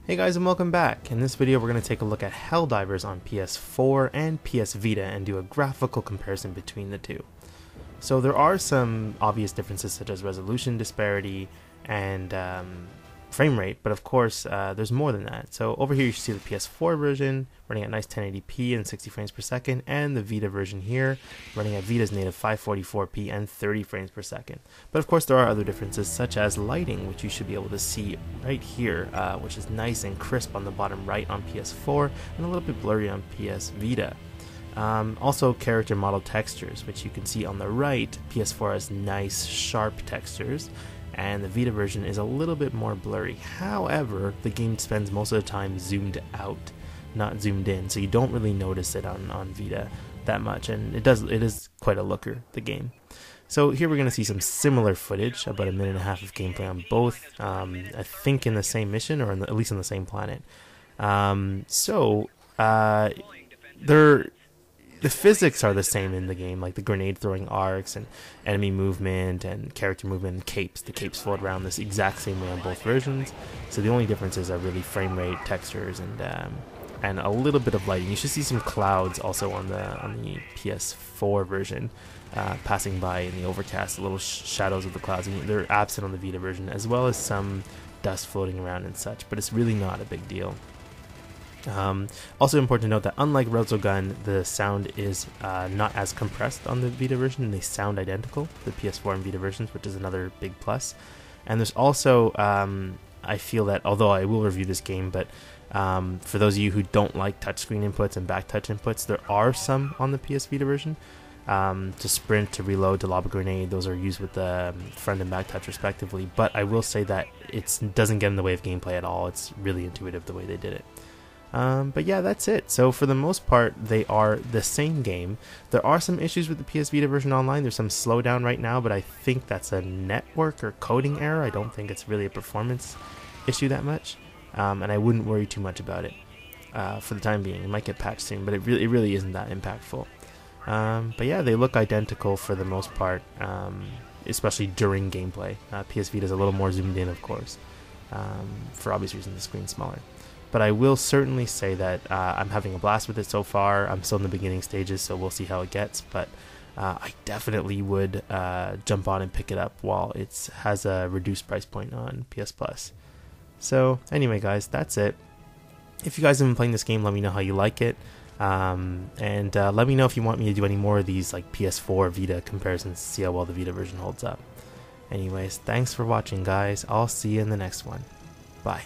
Hey guys, and welcome back. In this video we're going to take a look at Helldivers on PS4 and PS Vita and do a graphical comparison between the two. So there are some obvious differences such as resolution disparity and frame rate, but of course there's more than that. So over here you see the PS4 version running at nice 1080p and 60 frames per second, and the Vita version here running at Vita's native 544p and 30 frames per second. But of course there are other differences such as lighting, which you should be able to see right here, which is nice and crisp on the bottom right on PS4 and a little bit blurry on PS Vita. Also character model textures, which you can see on the right. PS4 has nice sharp textures and the Vita version is a little bit more blurry. However, the game spends most of the time zoomed out, not zoomed in, so you don't really notice it on Vita that much, and it is quite a looker, the game. So here we're going to see some similar footage, about a minute and a half of gameplay on both, I think in the same mission, or at least on the same planet. The physics are the same in the game, like the grenade throwing arcs and enemy movement and character movement and capes. The capes float around this exact same way on both versions. So the only differences are really frame rate, textures, and a little bit of lighting. You should see some clouds also on the PS4 version passing by in the overcast, the little shadows of the clouds. And they're absent on the Vita version, as well as some dust floating around and such. But it's really not a big deal. Also important to note that unlike Resogun, the sound is not as compressed on the Vita version. They sound identical, the PS4 and Vita versions, which is another big plus. And there's also, I feel that, although I will review this game, but for those of you who don't like touchscreen inputs and back touch inputs, there are some on the PS Vita version. To sprint, to reload, to lob a grenade, those are used with the front and back touch respectively. But I will say that it doesn't get in the way of gameplay at all. It's really intuitive the way they did it. But yeah, that's it. So for the most part, they are the same game. There are some issues with the PS Vita version online. There's some slowdown right now, but I think that's a network or coding error. I don't think it's really a performance issue that much, and I wouldn't worry too much about it for the time being. It might get patched soon, but it really isn't that impactful. But yeah, they look identical for the most part, especially during gameplay. PS Vita is a little more zoomed in, of course, for obvious reasons. The screen's smaller. But I will certainly say that I'm having a blast with it so far. I'm still in the beginning stages, so we'll see how it gets. But I definitely would jump on and pick it up while it has a reduced price point on PS Plus. So anyway, guys, that's it. If you guys have been playing this game, let me know how you like it. And let me know if you want me to do any more of these like PS4 Vita comparisons to see how well the Vita version holds up. Anyways, thanks for watching, guys. I'll see you in the next one. Bye.